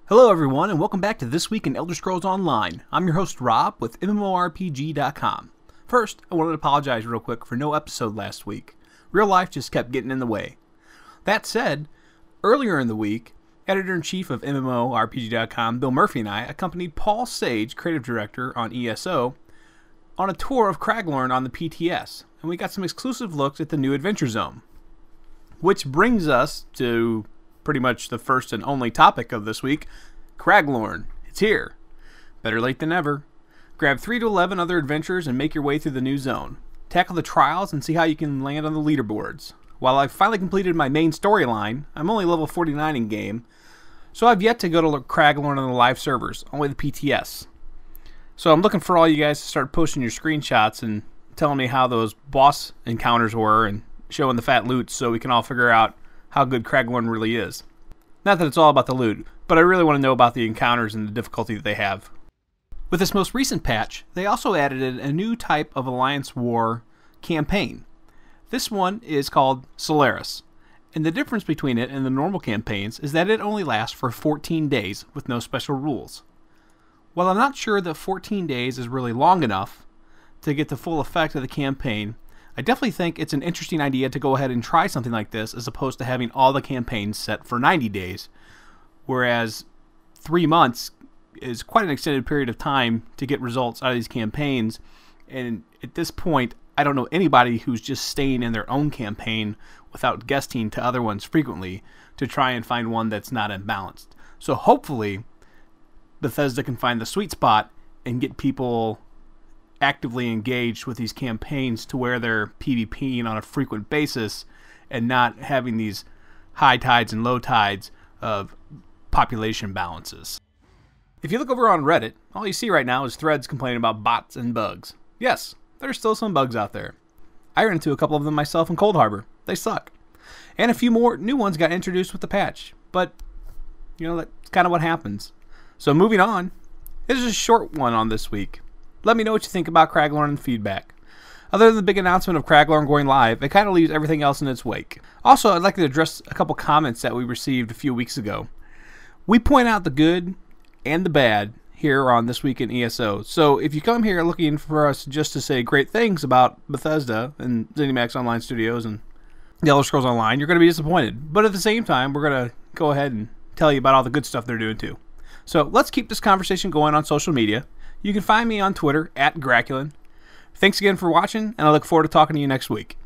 Hello everyone, and welcome back to This Week in Elder Scrolls Online. I'm your host Rob with MMORPG.com. First, I wanted to apologize real quick for no episode last week. Real life just kept getting in the way. That said, earlier in the week, Editor-in-Chief of MMORPG.com, Bill Murphy, and I accompanied Paul Sage, Creative Director on ESO, on a tour of Craglorn on the PTS, and we got some exclusive looks at the new Adventure Zone. Which brings us to pretty much the first and only topic of this week, Craglorn. It's here. Better late than never. Grab 3 to 11 other adventures and make your way through the new zone. Tackle the trials and see how you can land on the leaderboards. While I've finally completed my main storyline, I'm only level 49 in game, so I've yet to go to Craglorn on the live servers, only the PTS. So I'm looking for all you guys to start posting your screenshots and telling me how those boss encounters were and showing the fat loot so we can all figure out how good Craglorn really is. Not that it's all about the loot, but I really want to know about the encounters and the difficulty that they have. With this most recent patch, they also added a new type of Alliance War campaign. This one is called Solaris, and the difference between it and the normal campaigns is that it only lasts for 14 days with no special rules. While I'm not sure that 14 days is really long enough to get the full effect of the campaign, I definitely think it's an interesting idea to go ahead and try something like this as opposed to having all the campaigns set for 90 days, whereas 3 months is quite an extended period of time to get results out of these campaigns, and at this point I don't know anybody who's just staying in their own campaign without guesting to other ones frequently to try and find one that's not imbalanced. So hopefully Bethesda can find the sweet spot and get people actively engaged with these campaigns to where they're PvPing on a frequent basis and not having these high tides and low tides of population balances. If you look over on Reddit, all you see right now is threads complaining about bots and bugs. Yes, there's still some bugs out there. I ran into a couple of them myself in Cold Harbor. They suck. And a few more new ones got introduced with the patch. But, you know, that's kind of what happens. So moving on, this is a short one on this week. Let me know what you think about Craglorn and feedback. Other than the big announcement of Craglorn going live, it kind of leaves everything else in its wake. Also, I'd like to address a couple comments that we received a few weeks ago. We point out the good and the bad here on This Week in ESO. So if you come here looking for us just to say great things about Bethesda and ZeniMax Online Studios and The Elder Scrolls Online, you're going to be disappointed. But at the same time, we're going to go ahead and tell you about all the good stuff they're doing too. So let's keep this conversation going on social media. You can find me on Twitter @Graculin. Thanks again for watching, and I look forward to talking to you next week.